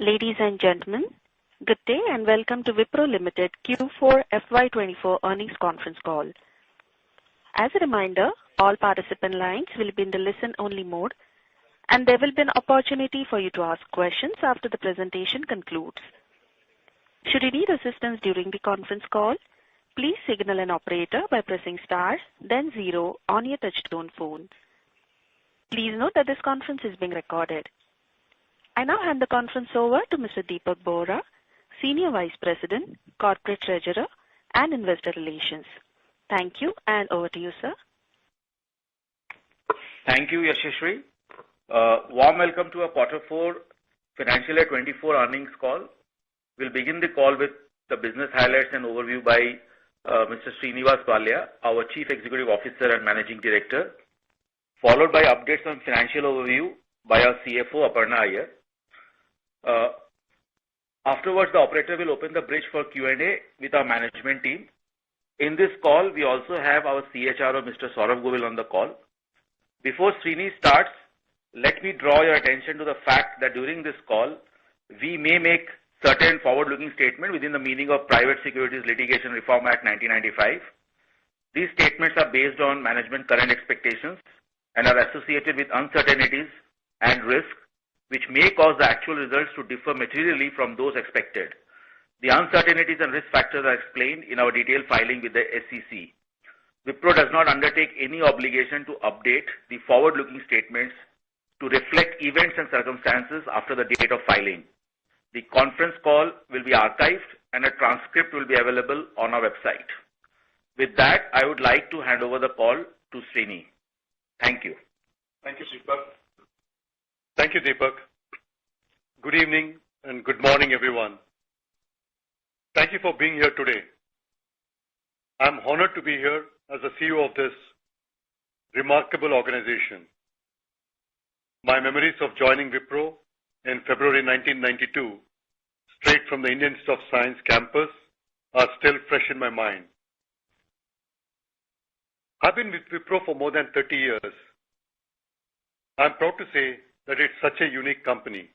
Ladies and gentlemen, good day and welcome to Wipro Limited Q4 FY24 Earnings Conference Call. As a reminder, all participant lines will be in the listen-only mode, and there will be an opportunity for you to ask questions after the presentation concludes. Should you need assistance during the conference call, please signal an operator by pressing star, then 0 on your touch-tone phone. Please note that this conference is being recorded. I now hand the conference over to Mr. Deepak Bohra, Senior Vice President, Corporate Treasurer, and Investor Relations. Thank you, and over to you, sir. Thank you, Yashashri. Warm welcome to our Q4 Financial Year 24 Earnings Call. We'll begin the call with the business highlights and overview by Mr. Srinivas Pallia, our Chief Executive Officer and Managing Director, followed by updates on financial overview by our CFO, Aparna Iyer. Afterwards, the operator will open the bridge for Q&A with our management team. In this call, we also have our CHRO, Mr. Saurabh Govil, on the call. Before Srini starts, let me draw your attention to the fact that during this call, we may make certain forward-looking statements within the meaning of Private Securities Litigation Reform Act 1995. These statements are based on management current expectations and are associated with uncertainties and risks, which may cause the actual results to differ materially from those expected. The uncertainties and risk factors are explained in our detailed filing with the SEC. Wipro does not undertake any obligation to update the forward-looking statements to reflect events and circumstances after the date of filing. The conference call will be archived and a transcript will be available on our website. With that, I would like to hand over the call to Srini. Thank you. Thank you, Deepak. Thank you, Deepak. Good evening and good morning, everyone. Thank you for being here today. I'm honored to be here as the CEO of this remarkable organization. My memories of joining Wipro in February 1992, straight from the Indian Institute of Science campus, are still fresh in my mind. I've been with Wipro for more than 30 years. I'm proud to say that it's such a unique company,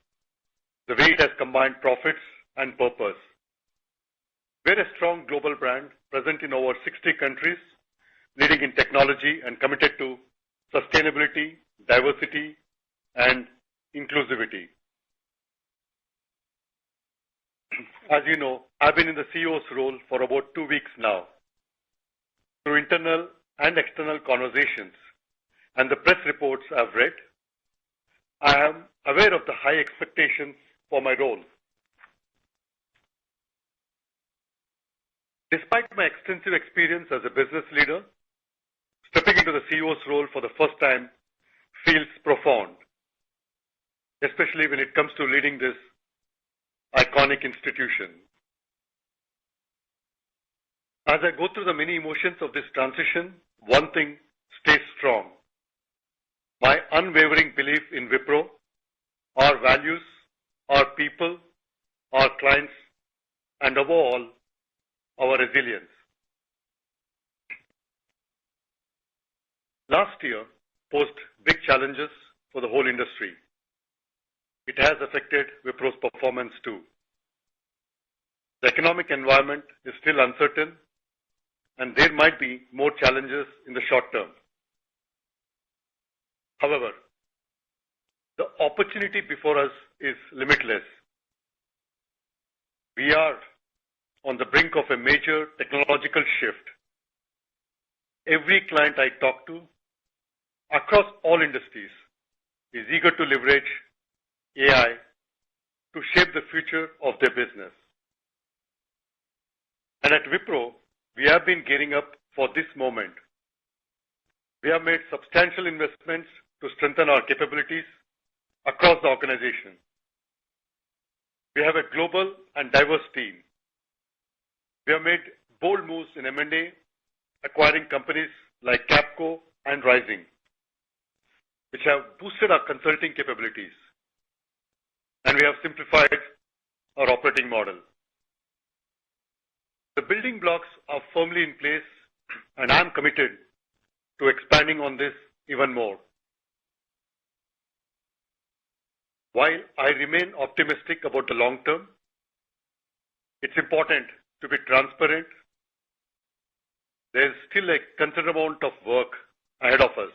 the way it has combined profits and purpose. We're a strong global brand present in over 60 countries, leading in technology and committed to sustainability, diversity, and inclusivity. As you know, I've been in the CEO's role for about 2 weeks now. Through internal and external conversations and the press reports I've read, I am aware of the high expectations for my role. Despite my extensive experience as a business leader, stepping into the CEO's role for the first time feels profound, especially when it comes to leading this iconic institution. As I go through the many emotions of this transition, one thing stays strong: my unwavering belief in Wipro, our values, our people, our clients, and above all, our resilience. Last year posed big challenges for the whole industry. It has affected Wipro's performance too. The economic environment is still uncertain, and there might be more challenges in the short term. However, the opportunity before us is limitless. We are on the brink of a major technological shift. Every client I talk to, across all industries, is eager to leverage AI to shape the future of their business. And at Wipro, we have been gearing up for this moment. We have made substantial investments to strengthen our capabilities across the organization. We have a global and diverse team. We have made bold moves in M&A, acquiring companies like Capco and Rising, which have boosted our consulting capabilities. And we have simplified our operating model. The building blocks are firmly in place, and I'm committed to expanding on this even more. While I remain optimistic about the long term, it's important to be transparent. There's still a considerable amount of work ahead of us.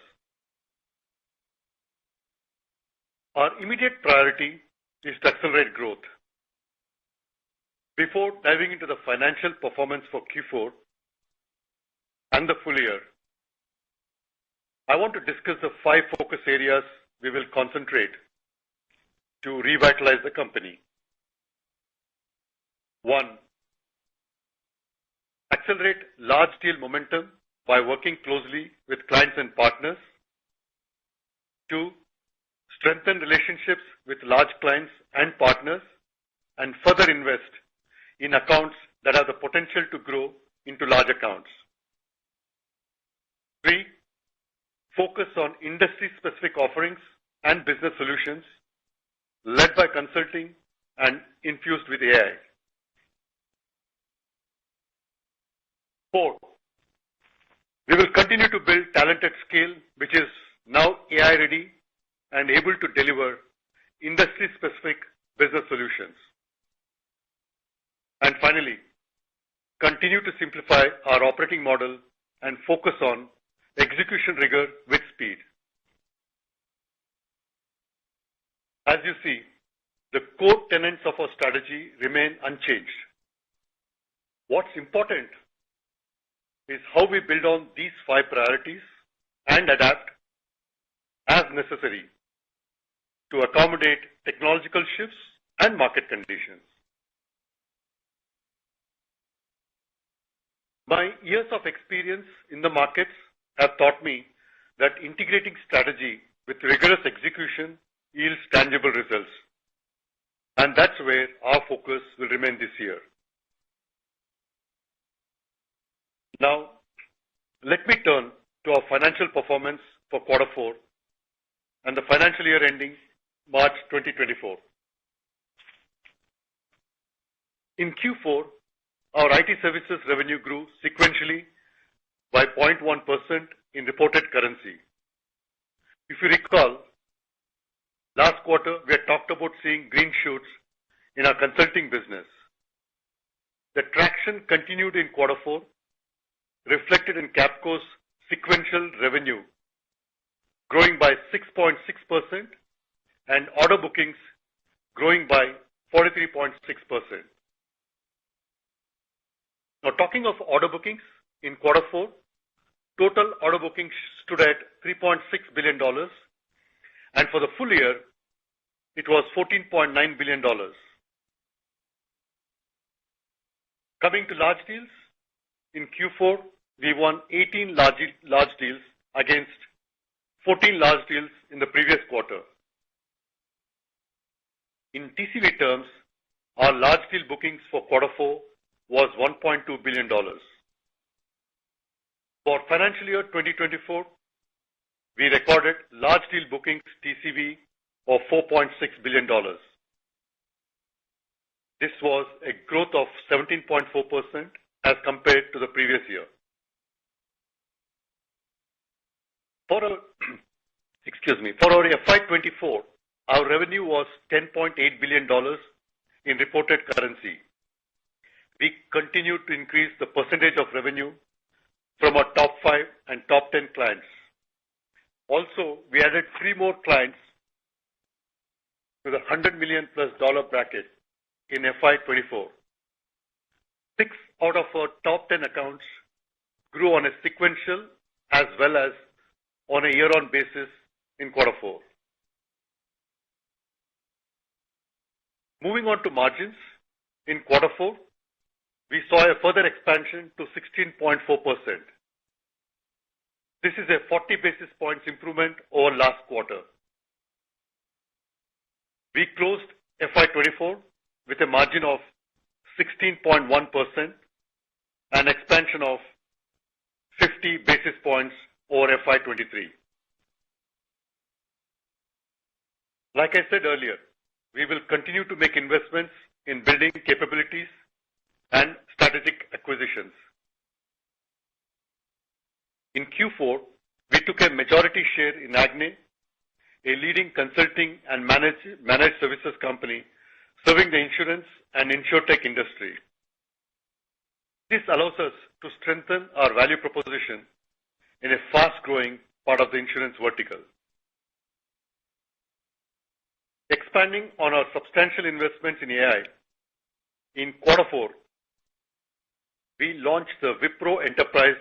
Our immediate priority is to accelerate growth. Before diving into the financial performance for Q4 and the full year, I want to discuss the 5 focus areas we will concentrate to revitalize the company. 1. Accelerate large deal momentum by working closely with clients and partners. 2. Strengthen relationships with large clients and partners and further invest in accounts that have the potential to grow into large accounts. 3. Focus on industry-specific offerings and business solutions led by consulting and infused with AI. 4. We will continue to build talent at scale, which is now AI ready and able to deliver industry-specific business solutions. And finally, continue to simplify our operating model and focus on execution rigor with speed. As you see, the core tenets of our strategy remain unchanged. What's important is how we build on these 5 priorities and adapt as necessary to accommodate technological shifts and market conditions. My years of experience in the markets have taught me that integrating strategy with rigorous execution yields tangible results. And that's where our focus will remain this year. Now, let me turn to our financial performance for Q4 and the financial year ending March 2024. In Q4, our IT services revenue grew sequentially by 0.1% in reported currency. If you recall, last quarter we had talked about seeing green shoots in our consulting business. The traction continued in Q4, reflected in Capco's sequential revenue growing by 6.6% and order bookings growing by 43.6%. Now, talking of order bookings in Q4, total order bookings stood at $3.6 billion, and for the full year, it was $14.9 billion. Coming to large deals, in Q4, we won 18 large deals against 14 large deals in the previous quarter. In TCV terms, our large deal bookings for Q4 was $1.2 billion. For financial year 2024, we recorded large deal bookings TCV of $4.6 billion. This was a growth of 17.4% as compared to the previous year. For our FY24, our revenue was $10.8 billion in reported currency. We continued to increase the percentage of revenue from our top 5 and top 10 clients. Also, we added 3 more clients to the $100 million plus bracket in FY24. 6 out of our top 10 accounts grew on a sequential as well as on a year-on basis in Q4. Moving on to margins, in Q4, we saw a further expansion to 16.4%. This is a 40 basis points improvement over last quarter. We closed FY24 with a margin of 16.1%, an expansion of 50 basis points over FY23. Like I said earlier, we will continue to make investments in building capabilities and strategic acquisitions. In Q4, we took a majority share in Agni a leading consulting and managed services company serving the insurance and insurtech industry. This allows us to strengthen our value proposition in a fast-growing part of the insurance vertical. Expanding on our substantial investments in AI, in Q4, we launched the Wipro Enterprise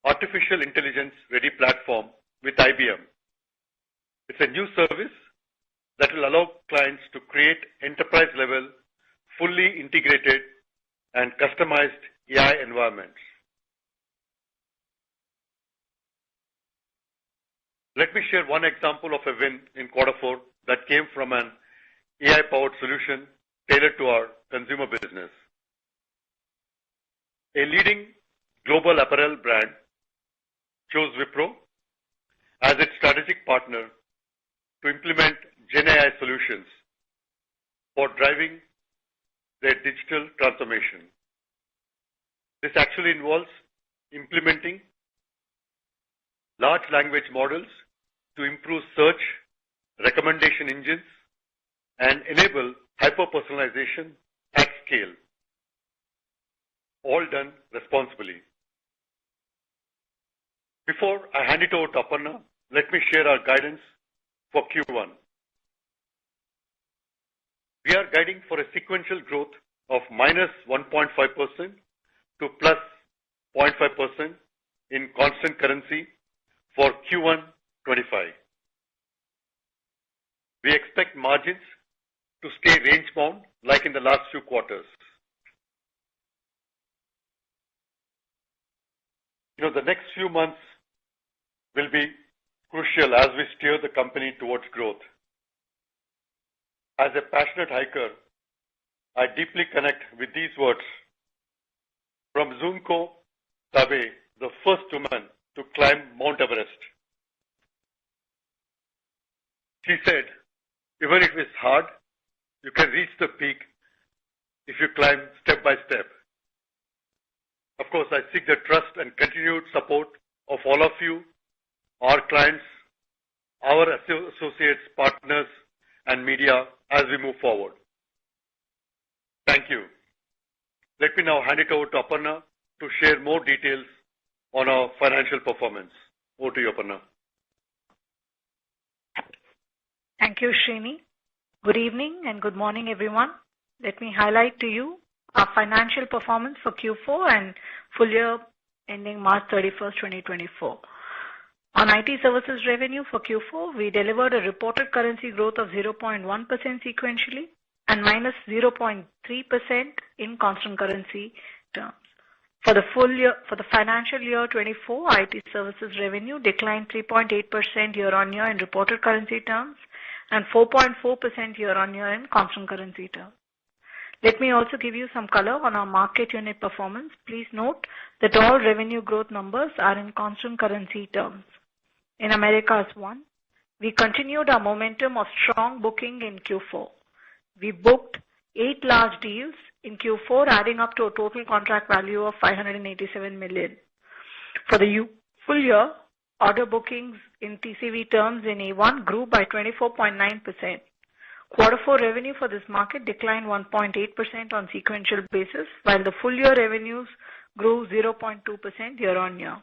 Artificial Intelligence Ready platform with IBM. It's a new service that will allow clients to create enterprise-level, fully integrated and customized AI environments. Let me share one example of a win in Q4 that came from an AI-powered solution tailored to our consumer business. A leading global apparel brand chose Wipro as its strategic partner to implement GenAI solutions for driving their digital transformation. This actually involves implementing large language models to improve search, recommendation engines, and enable hyper-personalization at scale, all done responsibly. Before I hand it over to Aparna, let me share our guidance for Q1. We are guiding for a sequential growth of -1.5% to +0.5% in constant currency for Q1 25. We expect margins to stay range-bound like in the last few quarters. The next few months will be crucial as we steer the company towards growth. As a passionate hiker, I deeply connect with these words from Junko Tabe, the first woman to climb Mount Everest. She said, even if it's hard, you can reach the peak if you climb step by step. Of course, I seek the trust and continued support of all of you, our clients, our associates, partners, and media as we move forward. Thank you. Let me now hand it over to Aparna to share more details on our financial performance. Over to you, Aparna. Thank you, Srini. Good evening and good morning, everyone. Let me highlight to you our financial performance for Q4 and full year ending March 31st, 2024. On IT services revenue for Q4, we delivered a reported currency growth of 0.1% sequentially and -0.3% in constant currency terms. For the financial year 24, IT services revenue declined 3.8% year-on-year in reported currency terms and 4.4% year-on-year in constant currency terms. Let me also give you some color on our market unit performance. Please note that all revenue growth numbers are in constant currency terms. In Americas 1, we continued our momentum of strong booking in Q4. We booked 8 large deals in Q4, adding up to a total contract value of $587 million. For the full year, order bookings in TCV terms in A1 grew by 24.9%. Q4 revenue for this market declined 1.8% on sequential basis, while the full year revenues grew 0.2% year-on-year.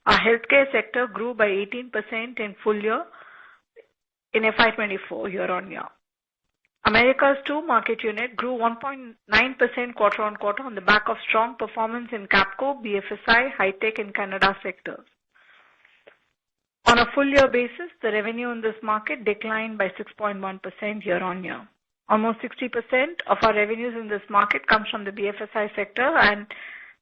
Our healthcare sector grew by 18% in full year in FY24 year-on-year. Americas 2 market unit grew 1.9% quarter-on-quarter on the back of strong performance in Capco, BFSI, high-tech and Canada sectors. On a full year basis, the revenue in this market declined by 6.1% year-on-year. Almost 60% of our revenues in this market comes from the BFSI sector, and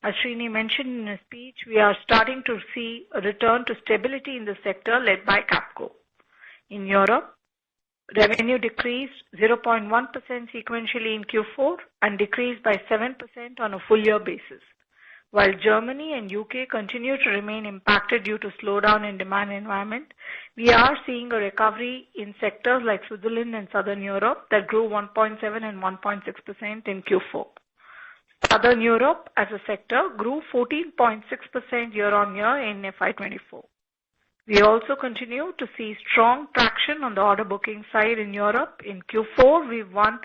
as Srini mentioned in his speech, we are starting to see a return to stability in the sector led by Capco. In Europe, revenue decreased 0.1% sequentially in Q4 and decreased by 7% on a full year basis. While Germany and UK continue to remain impacted due to slowdown in demand environment, we are seeing a recovery in sectors like Switzerland and Southern Europe that grew 1.7 and 1.6% in Q4. Southern Europe as a sector grew 14.6% year-on-year in FY24. We also continue to see strong traction on the order booking side in Europe. In Q4, we won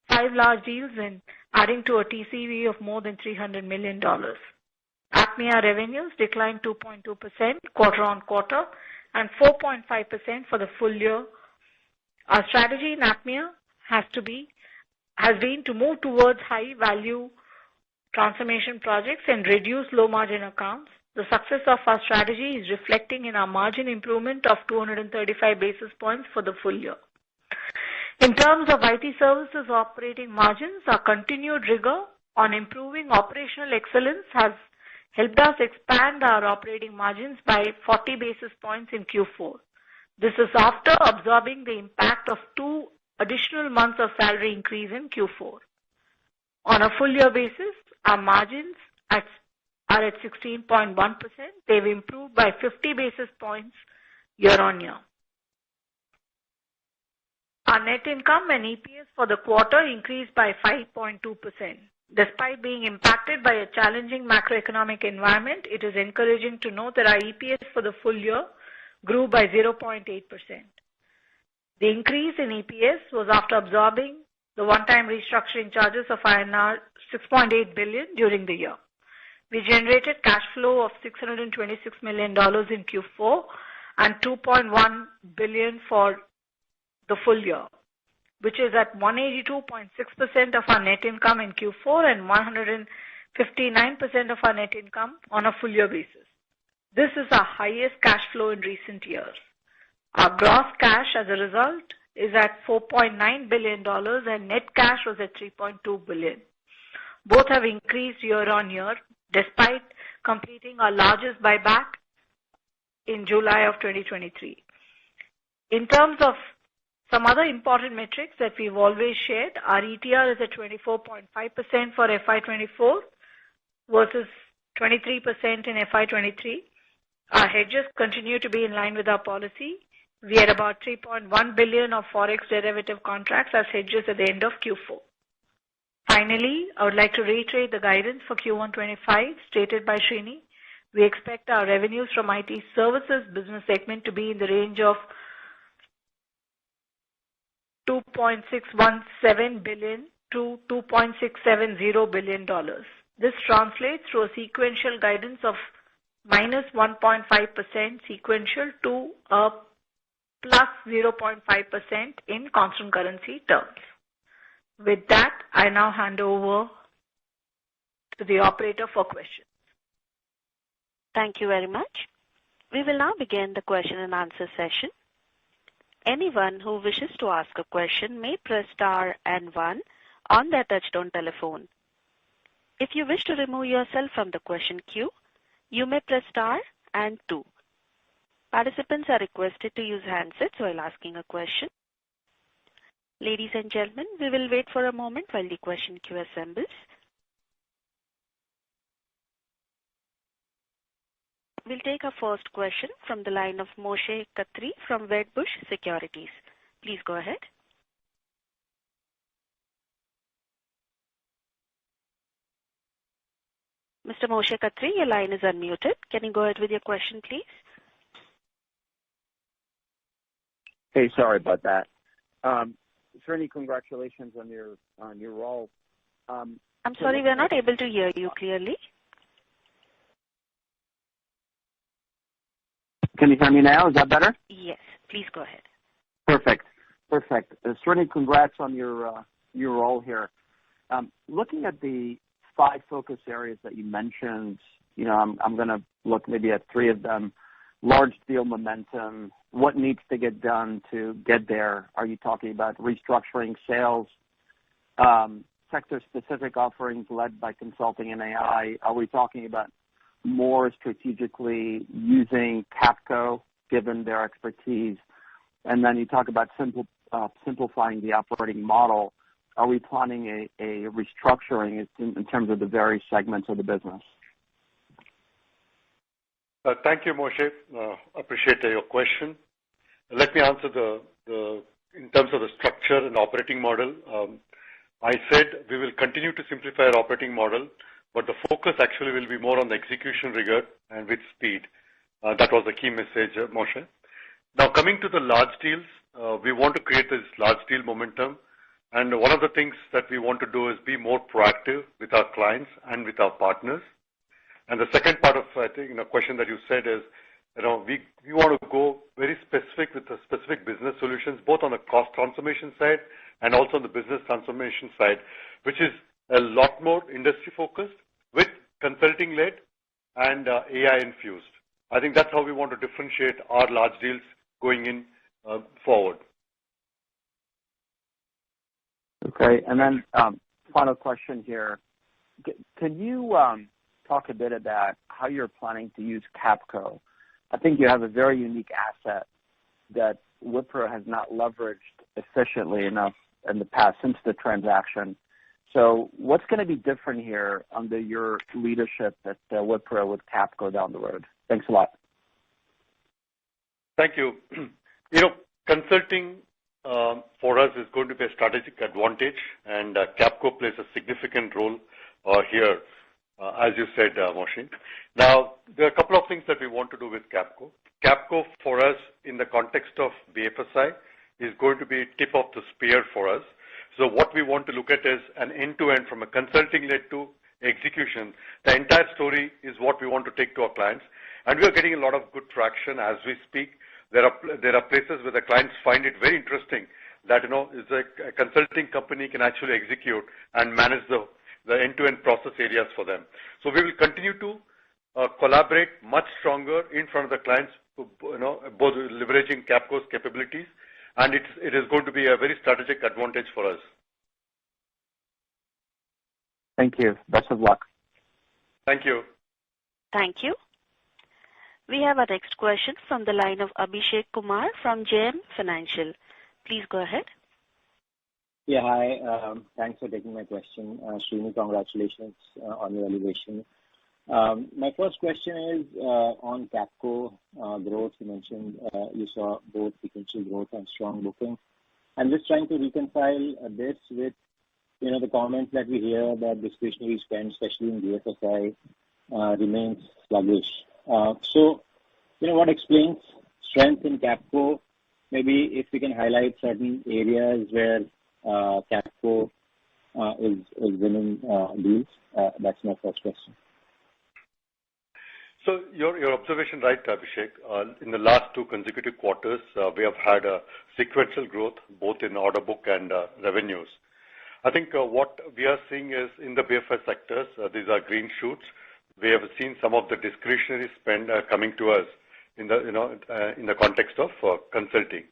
5 large deals and adding to a TCV of more than $300 million. APMEA revenues declined 2.2% quarter-on-quarter and 4.5% for the full year. Our strategy in APMEA has been to move towards high-value transformation projects and reduce low-margin accounts. The success of our strategy is reflecting in our margin improvement of 235 basis points for the full year. In terms of IT services operating margins, our continued rigor on improving operational excellence has helped us expand our operating margins by 40 basis points in Q4. This is after absorbing the impact of 2 additional months of salary increase in Q4. On a full year basis, our margins are at 16.1%. They've improved by 50 basis points year on year. Our net income and EPS for the quarter increased by 5.2%. Despite being impacted by a challenging macroeconomic environment, it is encouraging to note that our EPS for the full year grew by 0.8%. The increase in EPS was after absorbing the one-time restructuring charges of INR 6.8 billion during the year. We generated cash flow of $626 million in Q4 and $2.1 billion for the full year, which is at 182.6% of our net income in Q4 and 159% of our net income on a full year basis. This is our highest cash flow in recent years. Our gross cash as a result is at $4.9 billion and net cash was at $3.2 billion. Both have increased year on year despite completing our largest buyback in July of 2023. In terms of some other important metrics that we've always shared, our ETR is at 24.5% for FY24 versus 23% in FY23. Our hedges continue to be in line with our policy. We had about $3.1 billion of forex derivative contracts as hedges at the end of Q4. Finally, I would like to reiterate the guidance for Q1 25 stated by Srini. We expect our revenues from IT services business segment to be in the range of $2.617 billion to $2.670 billion. This translates to a sequential guidance of minus 1.5% sequential to a plus 0.5% in constant currency terms. With that, I now hand over to the operator for questions. Thank you very much. We will now begin the question and answer session. Anyone who wishes to ask a question may press star and 1 on their touchtone telephone. If you wish to remove yourself from the question queue, you may press star and 2. Participants are requested to use handsets while asking a question. Ladies and gentlemen, we will wait for a moment while the question queue assembles. We'll take our first question from the line of Moshe Katri from Wedbush Securities. Please go ahead. Mr. Moshe Katri, your line is unmuted. Can you go ahead with your question, please? Hey, sorry about that. Srini, congratulations on your role. I'm sorry, we're not able to hear you clearly. Can you hear me now? Is that better? Yes, please go ahead. Perfect. Srini, congrats on your role here. Looking at the 5 focus areas that you mentioned, I'm going to look maybe at 3 of them. Large deal momentum, what needs to get done to get there? Are you talking about restructuring sales, sector-specific offerings led by consulting and AI? Are we talking about more strategically using Capco, given their expertise? And then you talk about simplifying the operating model. Are we planning a restructuring in terms of the various segments of the business? Thank you, Moshe. Appreciate your question. Let me answer in terms of the structure and operating model. I said we will continue to simplify our operating model, but the focus actually will be more on the execution rigor and with speed. That was the key message, Moshe. Now, coming to the large deals, we want to create this large deal momentum. And one of the things that we want to do is be more proactive with our clients and with our partners. And the second part of, I think, question that you said is, we want to go very specific with the specific business solutions, both on the cost transformation side and also on the business transformation side, which is a lot more industry focused with consulting led and AI infused. I think that's how we want to differentiate our large deals going in forward. Okay, and then final question here. Can you talk a bit about how you're planning to use Capco? I think you have a very unique asset that Wipro has not leveraged efficiently enough in the past since the transaction. So what's going to be different here under your leadership at Wipro with Capco down the road? Thanks a lot. Thank you. Consulting for us is going to be a strategic advantage, and Capco plays a significant role here, as you said, Moshe. Now, there are a couple of things that we want to do with Capco. Capco, for us, in the context of BFSI, is going to be tip of the spear for us. So what we want to look at is an end-to-end from a consulting-led to execution. The entire story is what we want to take to our clients, and we are getting a lot of good traction as we speak. There are places where the clients find it very interesting that is a consulting company can actually execute and manage the end-to-end process areas for them. So we will continue to collaborate much stronger in front of the clients, both leveraging Capco's capabilities, and it is going to be a very strategic advantage for us. Thank you. Best of luck. Thank you. Thank you. We have our next question from the line of Abhishek Kumar from JM Financial. Please go ahead. Yeah, hi. Thanks for taking my question. Srini, congratulations on your elevation. My first question is on Capco growth. You mentioned you saw both sequential growth and strong booking. I'm just trying to reconcile this with the comments that we hear that discretionary spend, especially in BFSI, remains sluggish. So, what explains strength in Capco? Maybe if we can highlight certain areas where Capco is winning deals. That's my first question. So your observation right, Abhishek. In the last 2 consecutive quarters, we have had a sequential growth both in order book and revenues. I think what we are seeing is in the BFS sectors, these are green shoots. We have seen some of the discretionary spend coming to us in the context of consulting.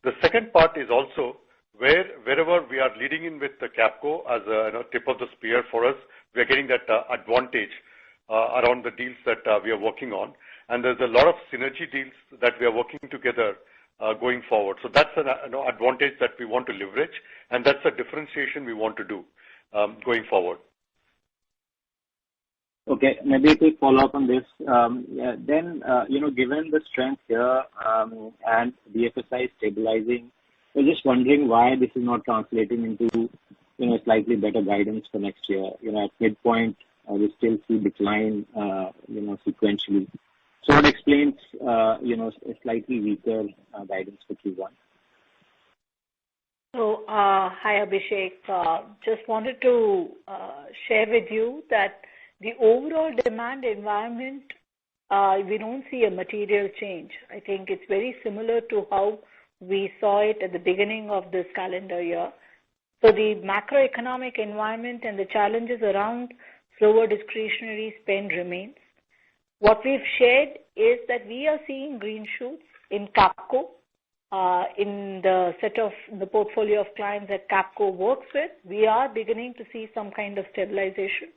The second part is also wherever we are leading in with the Capco as a tip of the spear for us, we are getting that advantage around the deals that we are working on, and there's a lot of synergy deals that we are working together going forward. So that's an advantage that we want to leverage, and that's a differentiation we want to do going forward. Okay, maybe a quick follow-up on this. Then, given the strength here and BFSI stabilizing, we're just wondering why this is not translating into slightly better guidance for next year. At midpoint, we still see decline, sequentially. So what explains, a slightly weaker guidance for Q1? So, hi Abhishek. Just wanted to share with you that the overall demand environment, we don't see a material change. I think it's very similar to how we saw it at the beginning of this calendar year. So the macroeconomic environment and the challenges around slower discretionary spend remains. What we've shared is that we are seeing green shoots in Capco, in the set of the portfolio of clients that Capco works with. We are beginning to see some kind of stabilization.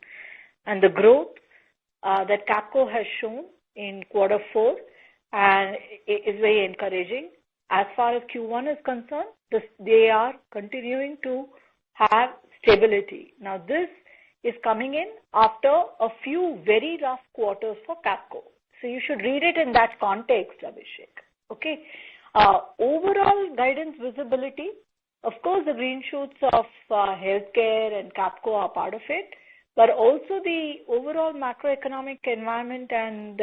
And the growth that Capco has shown in Q4 is very encouraging. As far as Q1 is concerned, they are continuing to have stability. Now, this is coming in after a few very rough quarters for Capco. So you should read it in that context, Abhishek. Okay. Overall guidance visibility, of course, the green shoots of healthcare and Capco are part of it, but also the overall macroeconomic environment and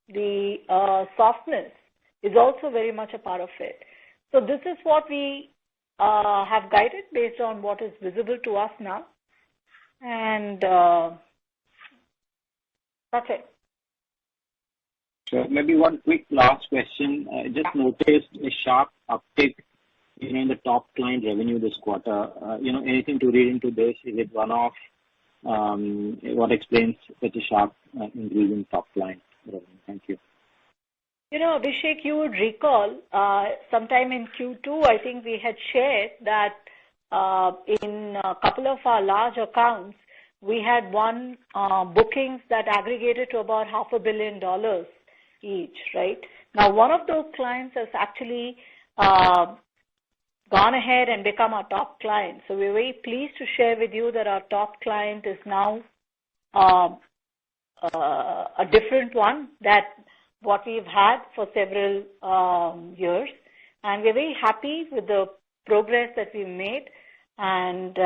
the softness is also very much a part of it. So this is what we have guided based on what is visible to us now. And that's it. So maybe one quick last question. I just noticed a sharp uptick, in the top client revenue this quarter. Anything to read into this? Is it one-off? What explains such a sharp increase in top client revenue? Thank you. Abhishek, you would recall sometime in Q2, I think we had shared that in a couple of our large accounts, we had won bookings that aggregated to about $500 million each, right? Now, one of those clients has actually gone ahead and become our top client. So we're very pleased to share with you that our top client is now a different one that what we've had for several years. And we're very happy with the progress that we've made, and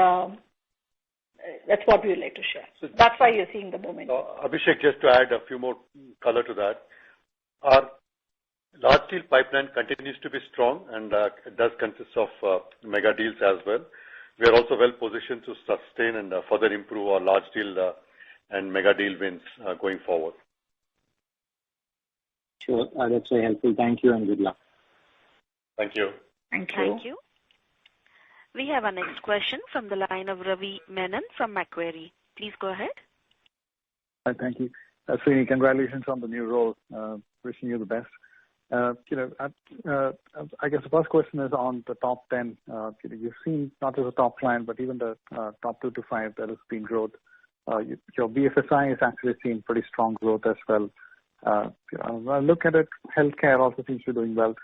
that's what we would like to share. So that's why you're seeing the momentum. Abhishek, just to add a few more color to that, our large deal pipeline continues to be strong, and it does consist of mega deals as well. We are also well positioned to sustain and further improve our large deal and mega deal wins going forward. Sure. That's very helpful. Thank you and good luck. Thank you. Thank you. Thank you. We have our next question from the line of Ravi Menon from Macquarie. Please go ahead. Hi, thank you. Srini, congratulations on the new role. Wishing you the best. I guess the first question is on the top 10. You've seen not just the top client, but even the top 2 to 5, there has been growth. Your BFSI has actually seen pretty strong growth as well. I look at it, healthcare also seems to be doing well.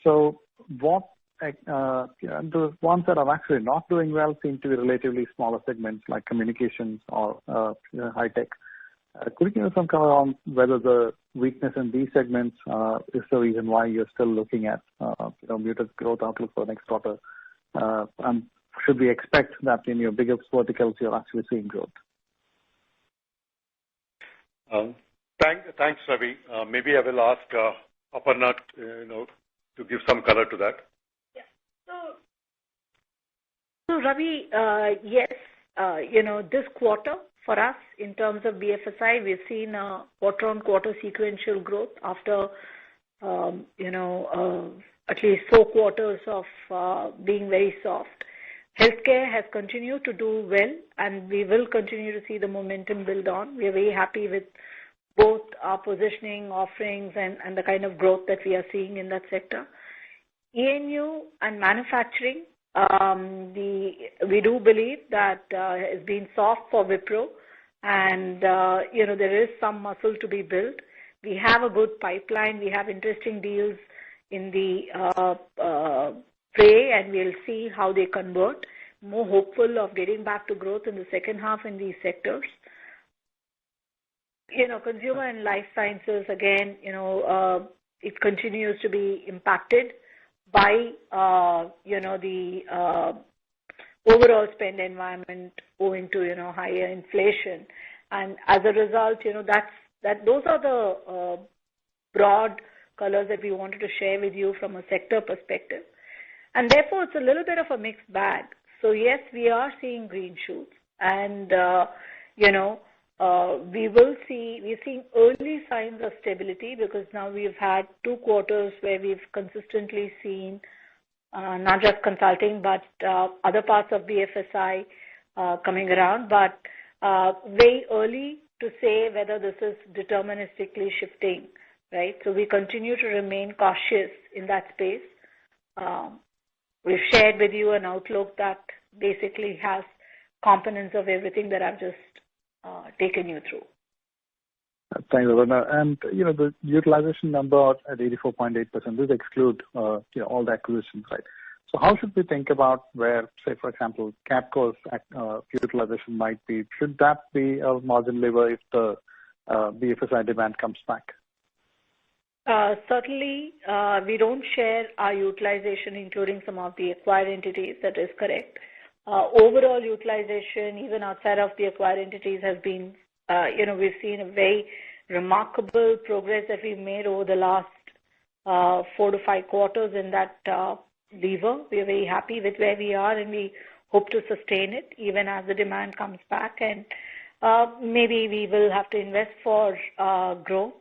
So what the ones that are actually not doing well seem to be relatively smaller segments like communications or high tech. Could you give us some color on whether the weakness in these segments is the reason why you're still looking at muted growth outlook for next quarter? And should we expect that in your biggest verticals you're actually seeing growth? Thanks, Ravi. Maybe I will ask Aparna, to give some color to that. Yeah. So Ravi, yes, this quarter for us in terms of BFSI, we've seen a quarter-on-quarter sequential growth after, at least 4 quarters of being very soft. Healthcare has continued to do well, and we will continue to see the momentum build on. We are very happy with both our positioning, offerings, and the kind of growth that we are seeing in that sector. E&U and manufacturing, we do believe that has been soft for Wipro, and there is some muscle to be built. We have a good pipeline. We have interesting deals in the fray, and we'll see how they convert. More hopeful of getting back to growth in the second half in these sectors. Consumer and life sciences, again, it continues to be impacted by, the overall spend environment owing to, higher inflation. And as a result, those are the broad colors that we wanted to share with you from a sector perspective. And therefore, it's a little bit of a mixed bag. So yes, we are seeing green shoots, and, we're seeing early signs of stability because now we've had 2 quarters where we've consistently seen not just consulting, but other parts of BFSI coming around, but very early to say whether this is deterministically shifting, right? So we continue to remain cautious in that space. We've shared with you an outlook that basically has components of everything that I've just taken you through. Thank you, Aparna. And, the utilization number at 84.8%, this exclude, all the acquisitions, right? So how should we think about where, say, for example, Capco's utilization might be? Should that be a margin lever if the BFSI demand comes back? Certainly, we don't share our utilization, including some of the acquired entities. That is correct. Overall utilization, even outside of the acquired entities, has been, we've seen a very remarkable progress that we've made over the last 4 to 5 quarters in that lever. We are very happy with where we are, and we hope to sustain it even as the demand comes back. And maybe we will have to invest for growth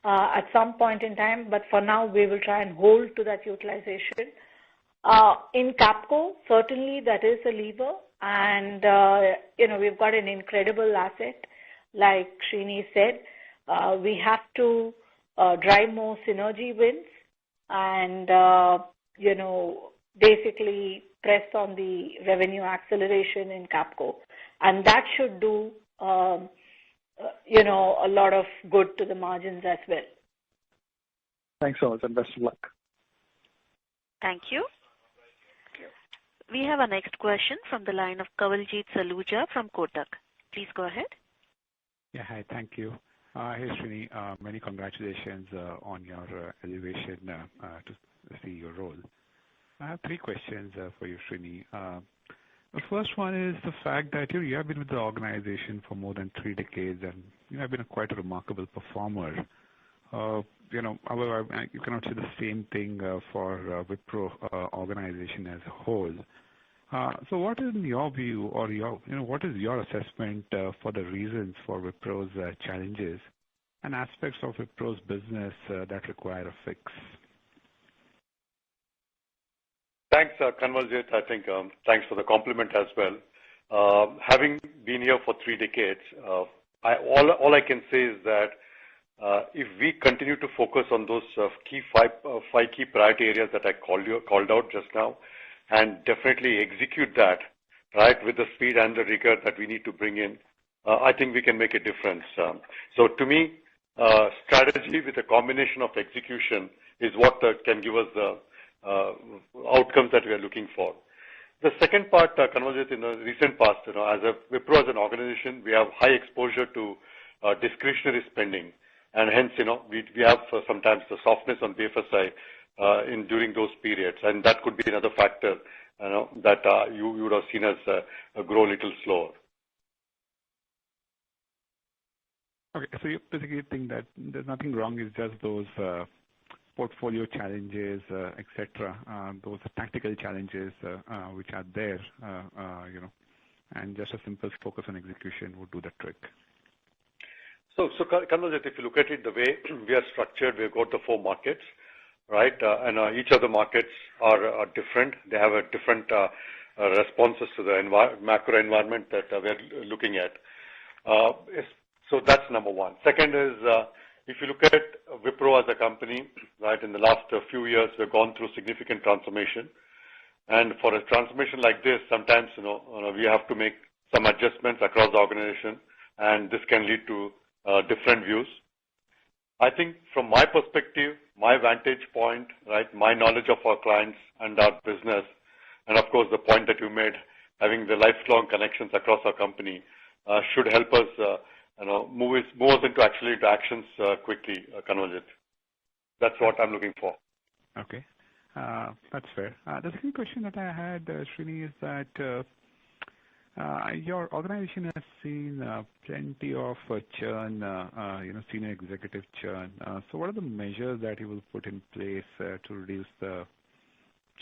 at some point in time, but for now we will try and hold to that utilization. In Capco, certainly that is a lever, and we've got an incredible asset. Like Srini said, we have to drive more synergy wins and basically press on the revenue acceleration in Capco, and that should do a lot of good to the margins as well. Thanks so much, and best of luck. Thank you. We have our next question from the line of Kawaljeet Saluja from Kotak. Please go ahead. Yeah, hi, thank you. Hey, Srini, many congratulations on your elevation to the CEO role. I have 3 questions for you, Srini. The first one is the fact that you have been with the organization for more than 3 decades, and you have been quite a remarkable performer. However, you cannot say the same thing for Wipro organization as a whole. So what is in your view, or what is your assessment for the reasons for Wipro's challenges and aspects of Wipro's business that require a fix? Thanks, Kanwaljit. I think thanks for the compliment as well. Having been here for 3 decades, all I can say is that if we continue to focus on those five key priority areas that I called out just now, and definitely execute that right with the speed and the rigor that we need to bring in, I think we can make a difference. So to me, strategy with a combination of execution is what can give us the outcomes that we are looking for. The second part, Kanwaljit, in the recent past, as a Wipro as an organization, we have high exposure to discretionary spending, and hence, we have sometimes the softness on BFSI during those periods, and that could be another factor, that you would have seen us grow a little slower. Okay, so you basically think that there's nothing wrong, it's just those portfolio challenges, etc., those tactical challenges which are there, and just a simple focus on execution would do the trick. So Kanwaljit, if you look at it the way we are structured, we've got the 4 markets, right? And each of the markets are different. They have a different responses to the macro environment that we're looking at. So that's number one. Second is, if you look at Wipro as a company, right, in the last few years, we've gone through significant transformation. And for a transformation like this, sometimes, we have to make some adjustments across the organization, and this can lead to different views. I think from my perspective, my vantage point, right, my knowledge of our clients and our business, and of course the point that you made, having the lifelong connections across our company, should help us, move us into actions quickly, Kanwaljit. That's what I'm looking for. Okay, that's fair. The second question that I had, Srini, is that your organization has seen plenty of churn, senior executive churn. So what are the measures that you will put in place to reduce the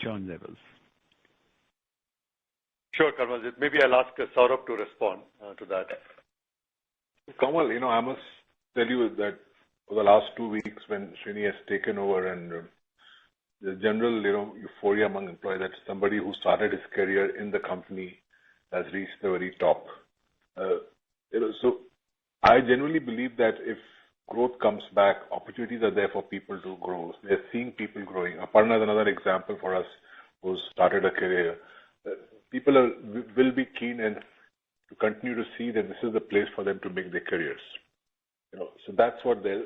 churn levels? Sure, Kanwaljit. Maybe I'll ask Saurabh to respond to that. Kamal, I must tell you that for the last 2 weeks when Srini has taken over, and the general, euphoria among employees that somebody who started his career in the company has reached the very top. So I genuinely believe that if growth comes back, opportunities are there for people to grow. They're seeing people growing. Aparna is another example for us who started a career. People will be keen and to continue to see that this is the place for them to make their careers. So that's what they'll.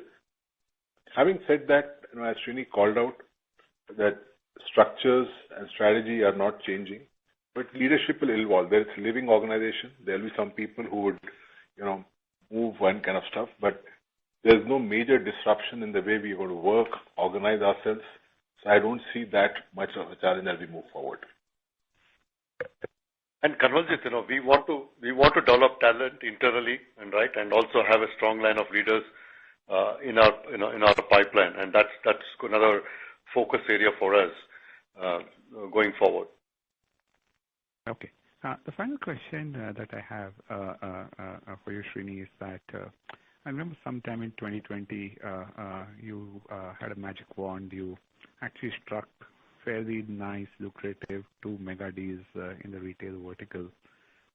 Having said that, as Srini called out, that structures and strategy are not changing, but leadership will evolve. There's a living organization. There'll be some people who would, move one kind of stuff, but there's no major disruption in the way we want to work, organize ourselves. So I don't see that much of a challenge as we move forward. And Kanwaljit, we want to develop talent internally, and also have a strong line of leaders in our pipeline, and that's another focus area for us going forward. Okay. The final question that I have for you, Srini, is that I remember sometime in 2020 you had a magic wand. You actually struck fairly nice, lucrative 2 mega deals in the retail vertical.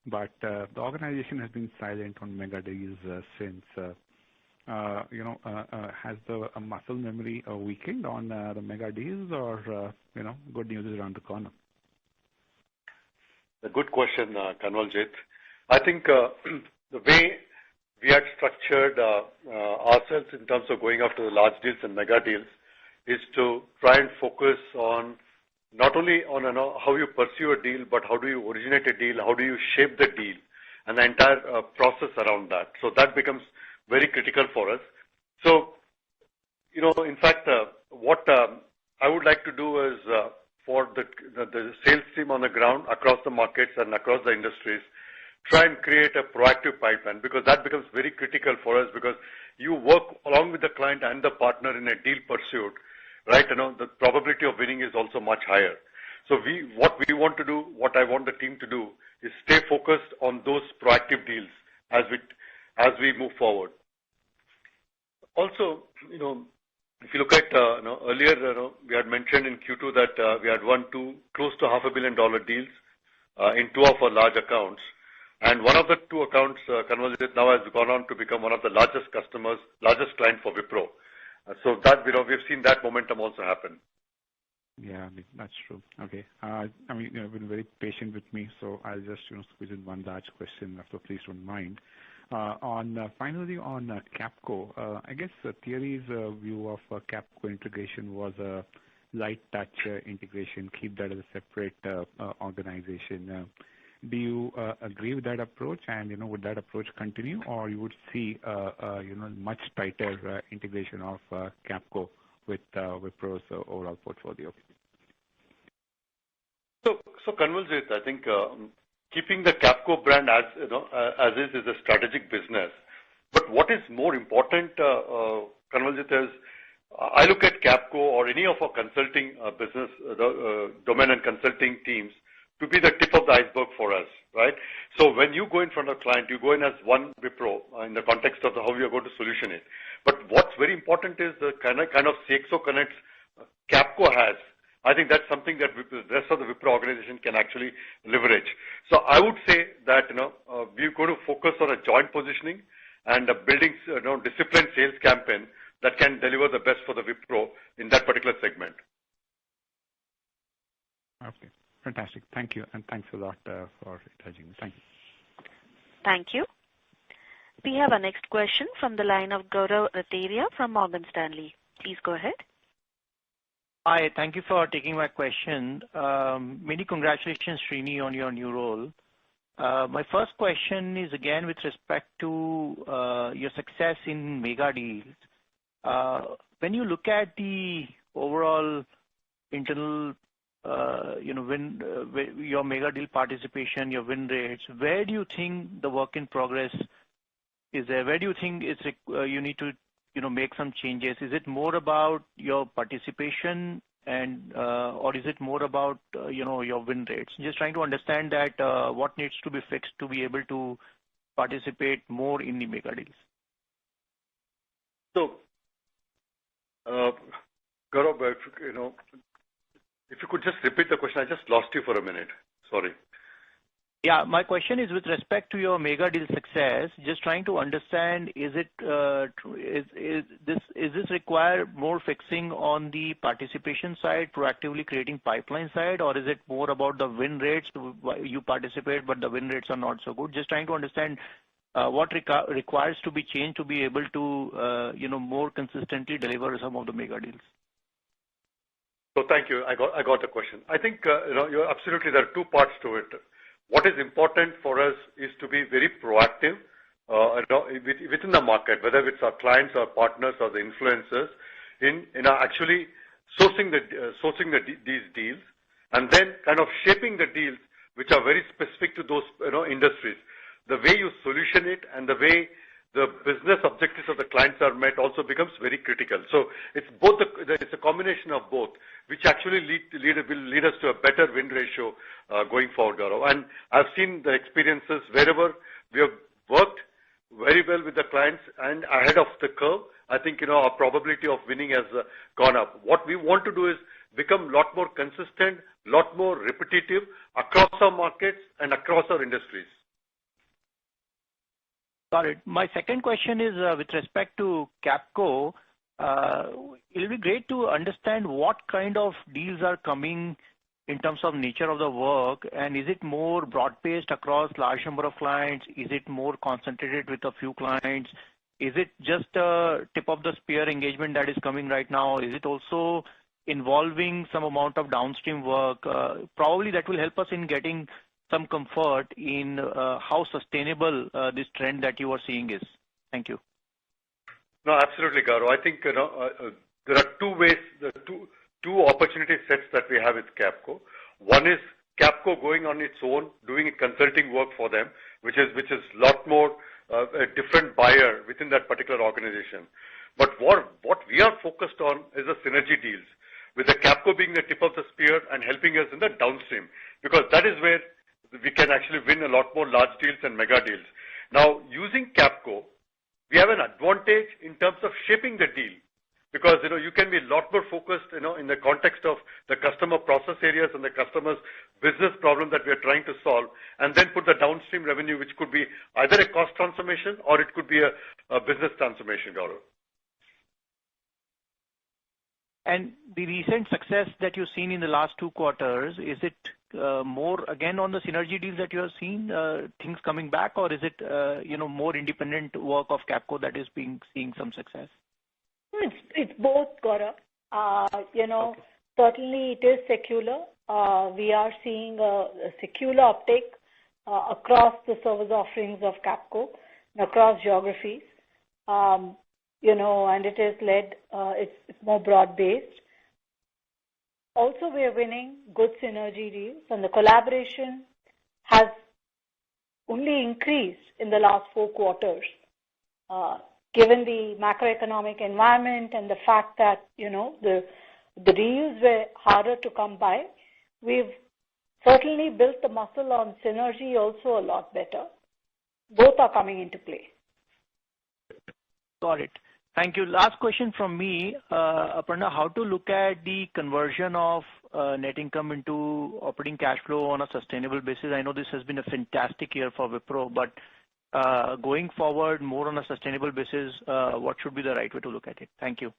But the organization has been silent on mega deals since. Has the muscle memory weakened on the mega deals, or good news is around the corner? A good question, Kanwaljit. I think the way we had structured ourselves in terms of going after the large deals and mega deals is to try and focus on not only on how you pursue a deal, but how do you originate a deal, how do you shape the deal, and the entire process around that. So that becomes very critical for us. So, in fact, what I would like to do is for the sales team on the ground across the markets and across the industries, try and create a proactive pipeline, because that becomes very critical for us, because you work along with the client and the partner in a deal pursuit, right? The probability of winning is also much higher. So what we want to do, what I want the team to do, is stay focused on those proactive deals as we move forward. Also, if you look at earlier, we had mentioned in Q2 that we had won close to $500 million deals in 2 of our large accounts, and one of the 2 accounts, Kanwaljit, now has gone on to become one of the largest client for Wipro. So that we've seen that momentum also happen. Yeah, that's true. Okay. You've been very patient with me, so I'll just squeeze in one large question, so please don't mind. Finally, on Capco, I guess Thierry's view of Capco integration was a light touch integration, keep that as a separate organization. Do you agree with that approach, and would that approach continue, or you would see much tighter integration of Capco with Wipro's overall portfolio? So Kanwaljit, I think keeping the Capco brand as is a strategic business. But what is more important, Kanwaljit, is I look at Capco or any of our consulting business, domain and consulting teams, to be the tip of the iceberg for us, right? So when you go in front of a client, you go in as one Wipro in the context of how we are going to solution it. But what's very important is the kind of CXO connects Capco has. I think that's something that the rest of the Wipro organization can actually leverage. So I would say that we're going to focus on a joint positioning and building disciplined sales campaign that can deliver the best for the Wipro in that particular segment. Okay. Fantastic. Thank you, and thanks a lot for indulging me. Thank you. Thank you. We have our next question from the line of Gaurav Rateria from Morgan Stanley. Please go ahead. Hi, thank you for taking my question. Many congratulations, Srini, on your new role. My first question is again with respect to your success in mega deals. When you look at the overall internal your mega deal participation, your win rates, where do you think the work in progress is there? Where do you think you need to make some changes? Is it more about your participation and or is it more about your win rates? Just trying to understand that what needs to be fixed to be able to participate more in the mega deals. So, Gaurav, if you could just repeat the question, I just lost you for a minute. Sorry. Yeah, my question is with respect to your mega deal success. Just trying to understand, is this require more fixing on the participation side, proactively creating pipeline side, or is it more about the win rates? You participate, but the win rates are not so good. Just trying to understand what requires to be changed to be able to more consistently deliver some of the mega deals. So thank you. I got the question. I think you're absolutely. There are 2 parts to it. What is important for us is to be very proactive within the market, whether it's our clients, our partners, or the influencers, in actually sourcing these deals, and then kind of shaping the deals which are very specific to those industries. The way you solution it and the way the business objectives of the clients are met also becomes very critical. So it's both. It's a combination of both, which actually will lead us to a better win ratio going forward, Gaurav. And I've seen the experiences wherever we have worked very well with the clients and ahead of the curve. I think our probability of winning has gone up. What we want to do is become a lot more consistent, a lot more repetitive across our markets and across our industries. Got it. My second question is with respect to Capco. It'll be great to understand what kind of deals are coming in terms of nature of the work, and is it more broad-based across large number of clients? Is it more concentrated with a few clients? Is it just a tip of the spear engagement that is coming right now? Is it also involving some amount of downstream work? Probably that will help us in getting some comfort in how sustainable this trend that you are seeing is. Thank you. No, absolutely, Gaurav. I think there are two ways, two opportunity sets that we have with Capco. One is Capco going on its own, doing consulting work for them, which is a lot more a different buyer within that particular organization. But what we are focused on is the synergy deals, with the Capco being the tip of the spear and helping us in the downstream, because that is where we can actually win a lot more large deals and mega deals. Now, using Capco, we have an advantage in terms of shaping the deal, because you can be a lot more focused in the context of the customer process areas and the customer's business problem that we are trying to solve, and then put the downstream revenue, which could be either a cost transformation or it could be a business transformation, Gaurav. And the recent success that you've seen in the last 2 quarters, is it more again on the synergy deals that you have seen, things coming back, or is it more independent work of Capco that is seeing some success? It's both, Gaurav. Certainly it is secular. We are seeing a secular uptake across the service offerings of Capco, across geographies. And it is led, it's more broad-based. Also, we are winning good synergy deals, and the collaboration has only increased in the last 4 quarters. Given the macroeconomic environment and the fact that, the deals were harder to come by, we've certainly built the muscle on synergy also a lot better. Both are coming into play. Got it. Thank you. Last question from me. Aparna, how to look at the conversion of net income into operating cash flow on a sustainable basis? I know this has been a fantastic year for Wipro, but going forward more on a sustainable basis, what should be the right way to look at it? Thank you.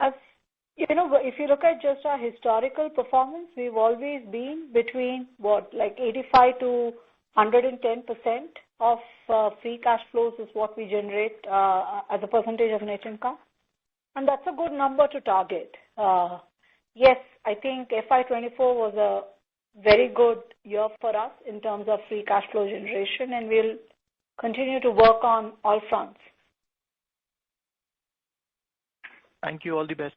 If you look at just our historical performance, we've always been between 85 to 110% of free cash flows is what we generate as a percentage of net income. And that's a good number to target. Yes, I think FY24 was a very good year for us in terms of free cash flow generation, and we'll continue to work on all fronts. Thank you. All the best.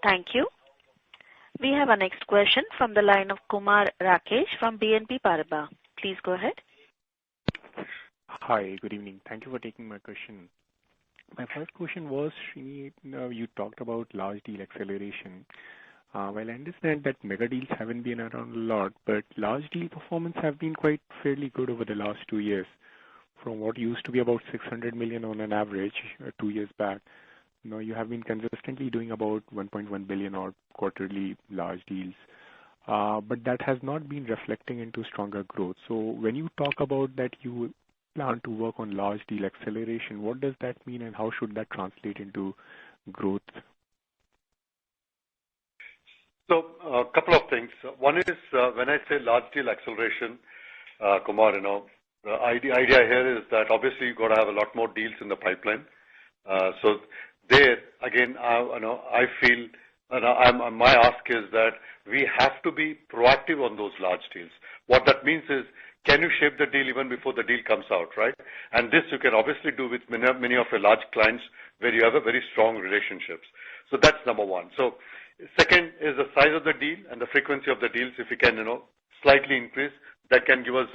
Thank you. We have our next question from the line of Kumar Rakesh from BNP Paribas. Please go ahead. Hi, good evening. Thank you for taking my question. My first question was, Srini, you talked about large deal acceleration. Well, I understand that mega deals haven't been around a lot, but large deal performance have been quite fairly good over the last 2 years. From what used to be about 600 million on an average 2 years back, now you have been consistently doing about 1.1 billion or quarterly large deals. But that has not been reflecting into stronger growth. So when you talk about that you plan to work on large deal acceleration, what does that mean and how should that translate into growth? So a couple of things. One is when I say large deal acceleration, Kumar, the idea here is that obviously you've got to have a lot more deals in the pipeline. So there, again, I feel my ask is that we have to be proactive on those large deals. What that means is, can you shape the deal even before the deal comes out, right? And this you can obviously do with many of your large clients where you have a very strong relationships. So that's number one. So second is the size of the deal and the frequency of the deals. If you can, slightly increase, that can give us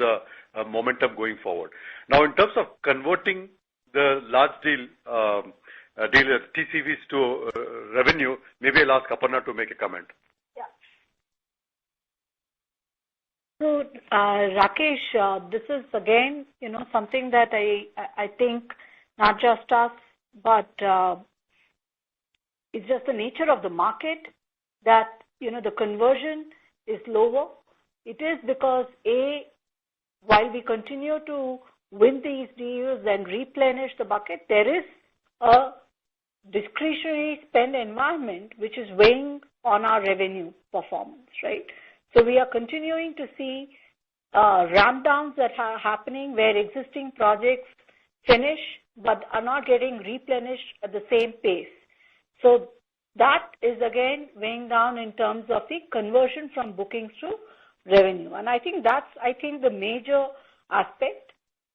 a momentum going forward. Now, in terms of converting the large deal TCVs to revenue, maybe I'll ask Aparna to make a comment. So, Rakesh, this is again, something that I think not just us, but it's just the nature of the market that, the conversion is lower. It is because, while we continue to win these deals and replenish the bucket, there is a discretionary spend environment which is weighing on our revenue performance, right? So we are continuing to see ramp downs that are happening where existing projects finish but are not getting replenished at the same pace. So that is again weighing down in terms of the conversion from bookings to revenue. And I think that's the major aspect.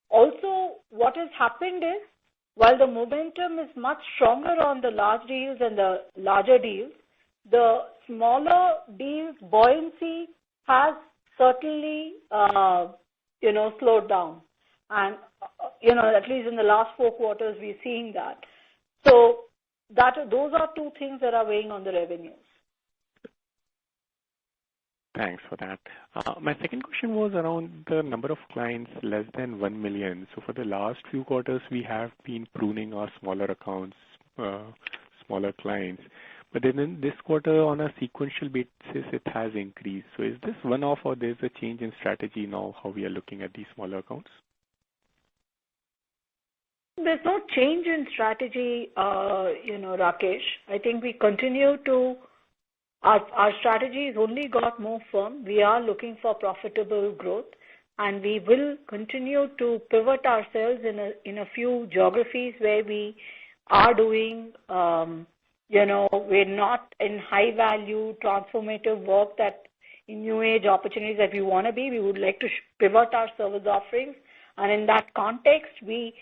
Also, what has happened is, while the momentum is much stronger on the large deals and the larger deals, the smaller deals buoyancy has certainly, slowed down. And, at least in the last 4 quarters, we're seeing that. So those are 2 things that are weighing on the revenues. Thanks for that. My second question was around the number of clients less than 1 million. So for the last few quarters, we have been pruning our smaller accounts, smaller clients. But then in this quarter, on a sequential basis, it has increased. So is this one-off, or there's a change in strategy now, how we are looking at these smaller accounts? There's no change in strategy, Rakesh. I think we continue to, our strategy has only got more firm. We are looking for profitable growth, and we will continue to pivot ourselves in a few geographies where we are doing, we're not in high value transformative work that in new age opportunities that we want to be. We would like to pivot our service offerings. And in that context, we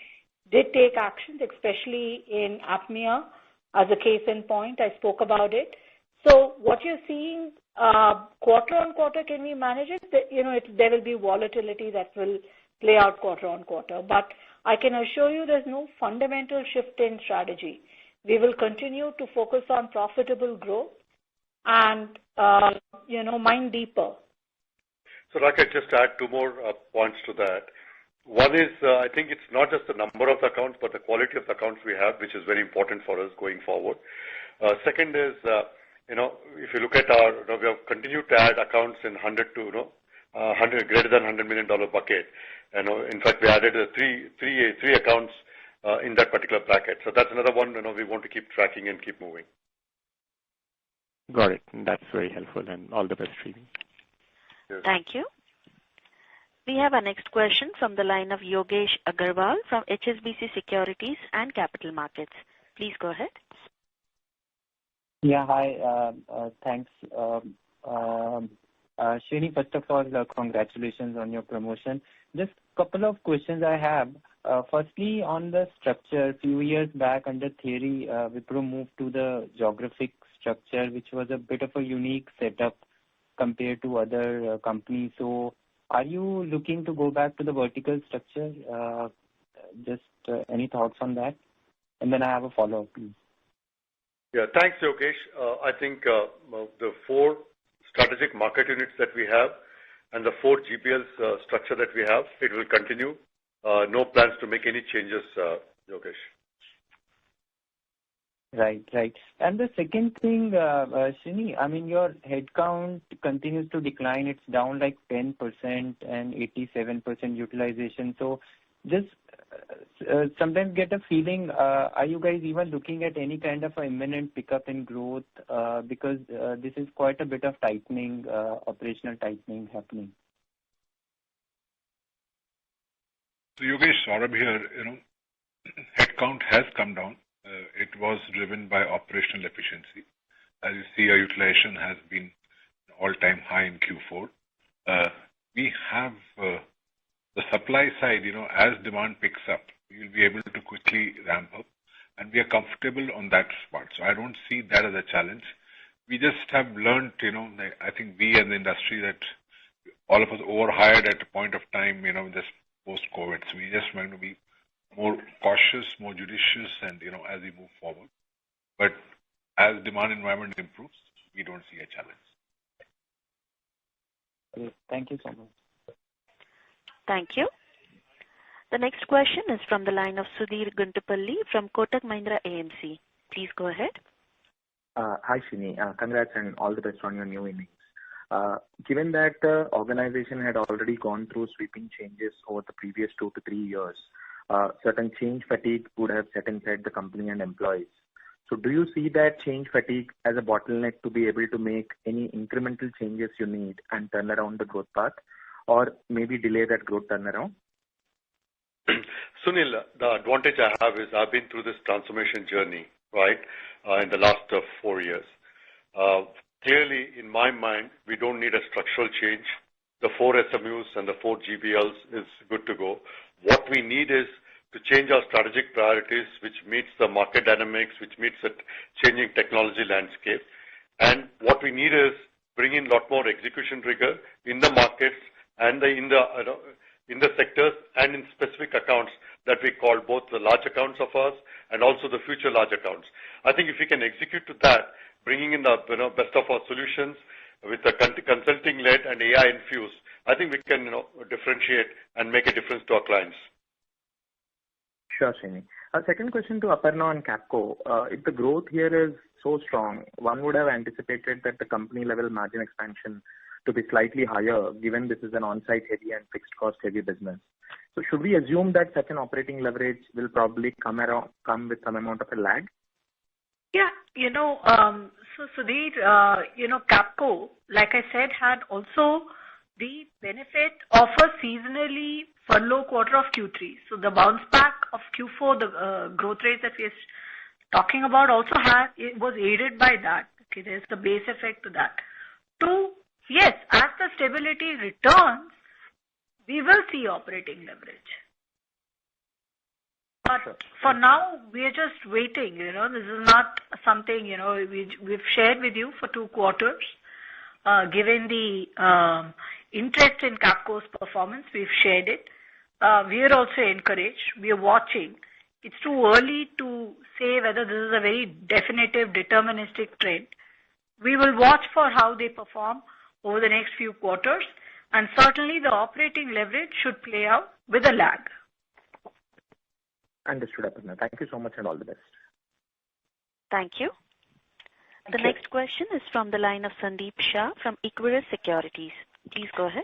did take actions, especially in APMEA as a case in point. I spoke about it. So what you're seeing quarter on quarter, can we manage it? There will be volatility that will play out quarter on quarter. But I can assure you there's no fundamental shift in strategy. We will continue to focus on profitable growth and, mine deeper. So, Rakesh, just to add 2 more points to that. One is, I think it's not just the number of accounts, but the quality of the accounts we have, which is very important for us going forward. Second is, if you look at we have continued to add accounts in 100 to, 100 greater than $100 million bucket. In fact, we added 3 accounts in that particular bracket. So that's another one, we want to keep tracking and keep moving. Got it. That's very helpful, and all the best, Srini. Yes. Thank you. We have our next question from the line of Yogesh Agarwal from HSBC Securities and Capital Markets. Please go ahead. Yeah, hi. Thanks. Srini, first of all, congratulations on your promotion. Just a couple of questions I have. Firstly, on the structure, a few years back under Thierry, Wipro moved to the geographic structure, which was a bit of a unique setup compared to other companies. So are you looking to go back to the vertical structure? Just any thoughts on that? And then I have a follow-up, please. Yeah, thanks, Yogesh. I think the 4 strategic market units that we have and the 4 GPLs structure that we have, it will continue. No plans to make any changes, Yogesh. Right. And the second thing, Srini, I mean, your headcount continues to decline. It's down like 10% and 87% utilization. So just sometimes get a feeling, are you guys even looking at any kind of an imminent pickup in growth? Because this is quite a bit of tightening, operational tightening happening. So Yogesh, Saurabh here, headcount has come down. It was driven by operational efficiency. As you see, our utilization has been all-time high in Q4. We have the supply side, as demand picks up, we will be able to quickly ramp up, and we are comfortable on that spot. So I don't see that as a challenge. We just have learned, I think we as the industry, that all of us overhired at a point of time, just post-COVID. So we just want to be more cautious, more judicious, and, as we move forward. But as demand environment improves, we don't see a challenge. Great. Thank you so much. Thank you. The next question is from the line of Sudhir Guntupalli from Kotak Mahindra AMC. Please go ahead. Hi, Srini. Congrats and all the best on your new innings. Given that the organization had already gone through sweeping changes over the previous 2 to 3 years, certain change fatigue would have set inside the company and employees. So do you see that change fatigue as a bottleneck to be able to make any incremental changes you need and turn around the growth path, or maybe delay that growth turnaround? Sunil, the advantage I have is I've been through this transformation journey, right, in the last 4 years. Clearly, in my mind, we don't need a structural change. The 4 SMUs and the 4 GBLs is good to go. What we need is to change our strategic priorities, which meets the market dynamics, which meets the changing technology landscape. And what we need is bring in a lot more execution rigor in the markets and in the sectors and in specific accounts that we call both the large accounts of us and also the future large accounts. I think if we can execute to that, bringing in the best of our solutions with the consulting-led and AI-infused, I think we can differentiate and make a difference to our clients. Sure, Srini. Second question to Aparna on Capco. If the growth here is so strong, one would have anticipated that the company-level margin expansion to be slightly higher, given this is an on-site heavy and fixed cost heavy business. So should we assume that such an operating leverage will probably come with some amount of a lag? Yeah, so Sudhir, Capco, like I said, had also the benefit of a seasonally furlough quarter of Q3. So the bounce back of Q4, the growth rate that we are talking about also it was aided by that. Okay, there's the base effect to that. 2, yes, as the stability returns, we will see operating leverage. But for now, we are just waiting. This is not something, we've shared with you for 2 quarters. Given the interest in Capco's performance, we've shared it. We are also encouraged. We are watching. It's too early to say whether this is a very definitive, deterministic trend. We will watch for how they perform over the next few quarters, and certainly the operating leverage should play out with a lag. Understood, Aparna. Thank you so much and all the best. Thank you. The next question is from the line of Sandeep Shah from Equirus Securities. Please go ahead.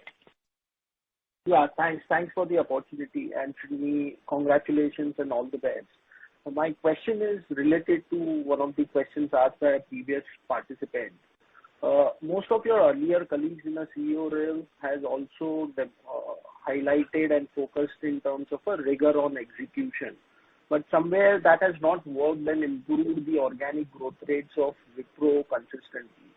Yeah, thanks. Thanks for the opportunity. And Srini, congratulations and all the best. My question is related to one of the questions asked by a previous participant. Most of your earlier colleagues in a CEO role has also highlighted and focused in terms of a rigor on execution. But somewhere that has not worked and improved the organic growth rates of Wipro consistently.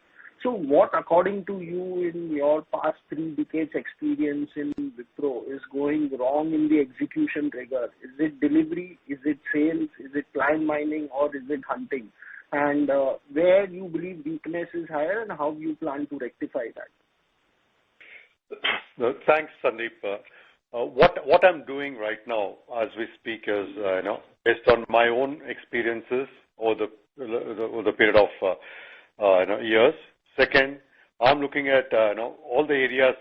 So what, according to you, in your past 3 decades experience in Wipro, is going wrong in the execution rigor? Is it delivery? Is it sales? Is it client mining? Or is it hunting? And where you believe weakness is higher and how you plan to rectify that? Thanks, Sandeep. What I'm doing right now as we speak is, based on my own experiences over the period of years. Second, I'm looking at all the areas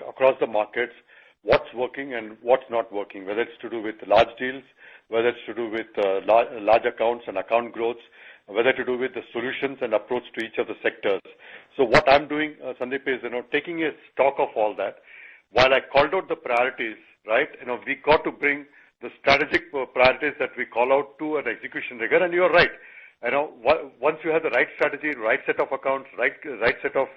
across the markets, what's working and what's not working, whether it's to do with large deals, whether it's to do with large accounts and account growth, whether to do with the solutions and approach to each of the sectors. So what I'm doing, Sandeep, is taking a stock of all that. While I called out the priorities, right, we got to bring the strategic priorities that we call out to an execution rigor. And you're right. Once you have the right strategy, right set of accounts, right set of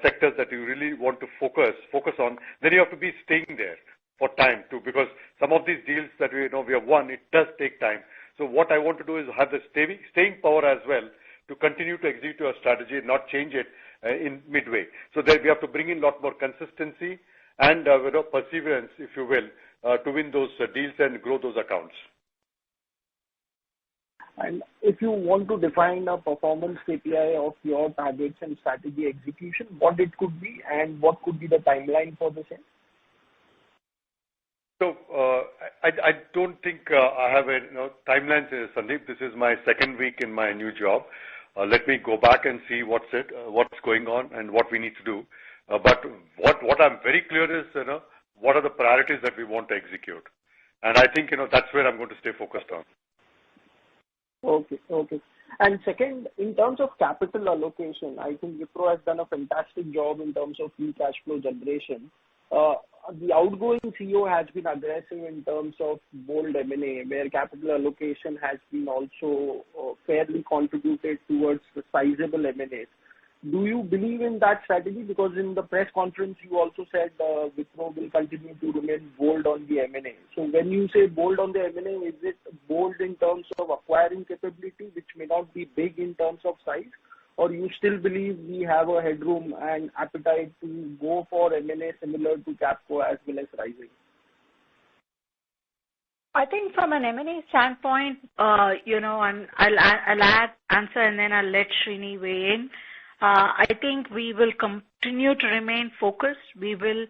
sectors that you really want to focus on, then you have to be staying there for time too, because some of these deals that we have won, it does take time. So what I want to do is have the staying power as well to continue to execute our strategy and not change it in midway. So that we have to bring in a lot more consistency and perseverance, if you will, to win those deals and grow those accounts. And if you want to define a performance KPI of your targets and strategy execution, what it could be and what could be the timeline for the same? So I don't think I have a timeline, Sandeep. This is my second week in my new job. Let me go back and see what's going on and what we need to do. But what I'm very clear is, what are the priorities that we want to execute, and I think that's where I'm going to stay focused on. Okay. And second, in terms of capital allocation, I think Wipro has done a fantastic job in terms of free cash flow generation. The outgoing CEO has been aggressive in terms of bold M&A, where capital allocation has been also fairly contributed towards the sizable M&As. Do you believe in that strategy? Because in the press conference, you also said Wipro will continue to remain bold on the M&A. So when you say bold on the M&A, is it bold in terms of acquiring capability, which may not be big in terms of size? Or you still believe we have a headroom and appetite to go for M&A similar to Capco as well as Rising? I think from an M&A standpoint, and I'll answer and then I'll let Srini weigh in. I think we will continue to remain focused. We will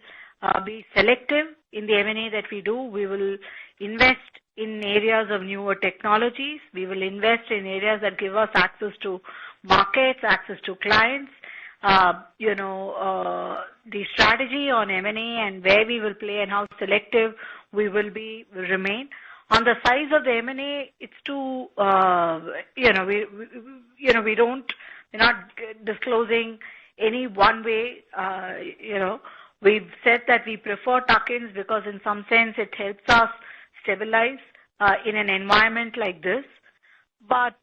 be selective in the M&A that we do. We will invest in areas of newer technologies. We will invest in areas that give us access to markets, access to clients. The strategy on M&A and where we will play and how selective we will remain. On the size of the M&A, it's too, we're not disclosing any one way. We've said that we prefer tuck-ins because in some sense it helps us stabilize in an environment like this. But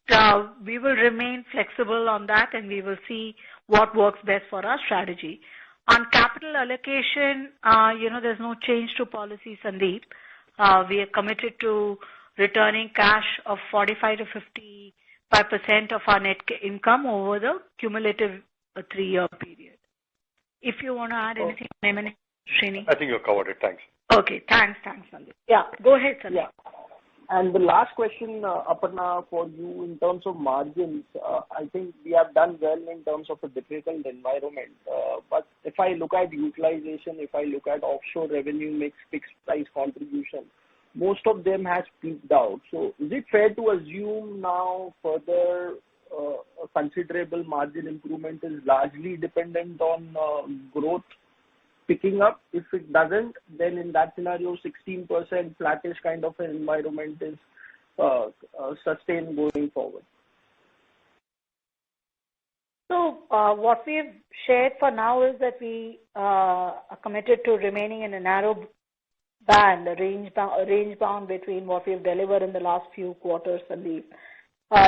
we will remain flexible on that and we will see what works best for our strategy. On capital allocation, there's no change to policy, Sandeep. We are committed to returning cash of 45 to 55% of our net income over the cumulative 3-year period. If you want to add anything on M&A, Srini? I think you covered it. Thanks. Okay, thanks, Sandeep. Yeah, go ahead, Sandeep. Yeah. And the last question, Aparna, for you in terms of margins, I think we have done well in terms of a difficult environment. But if I look at utilization, if I look at offshore revenue mix, fixed price contribution, most of them has peaked out. So is it fair to assume now further considerable margin improvement is largely dependent on growth picking up? If it doesn't, then in that scenario, 16% flattish kind of an environment is sustained going forward. So what we've shared for now is that we are committed to remaining in a narrow band, a range bound between what we've delivered in the last few quarters, Sandeep.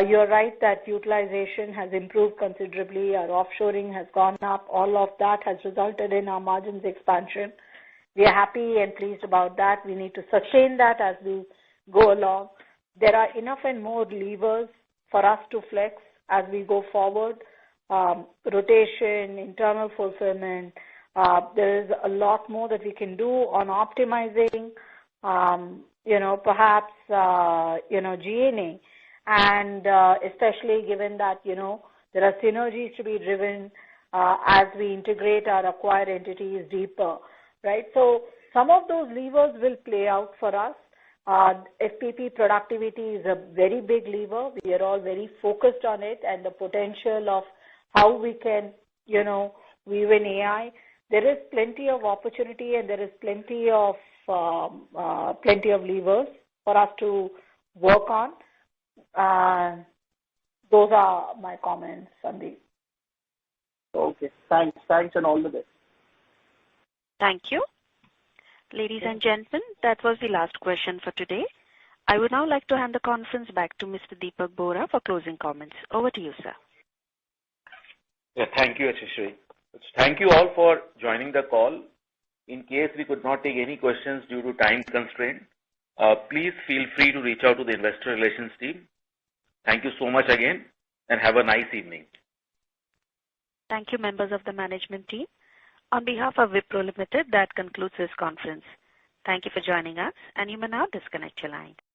You're right that utilization has improved considerably. Our offshoring has gone up. All of that has resulted in our margins expansion. We are happy and pleased about that. We need to sustain that as we go along. There are enough and more levers for us to flex as we go forward. Rotation, internal fulfillment. There is a lot more that we can do on optimizing, perhaps, G&A. And especially given that, there are synergies to be driven as we integrate our acquired entities deeper, right? So some of those levers will play out for us. FPP productivity is a very big lever. We are all very focused on it and the potential of how we can, weave in AI. There is plenty of opportunity and there is plenty of levers for us to work on. Those are my comments, Sandeep. Okay. Thanks and all the best. Thank you. Ladies and gentlemen, that was the last question for today. I would now like to hand the conference back to Mr. Dipak Bohra for closing comments. Over to you, sir. Yeah, thank you, Ashishri. Thank you all for joining the call. In case we could not take any questions due to time constraint, please feel free to reach out to the investor relations team. Thank you so much again and have a nice evening. Thank you, members of the management team. On behalf of Wipro Limited, that concludes this conference. Thank you for joining us and you may now disconnect your line.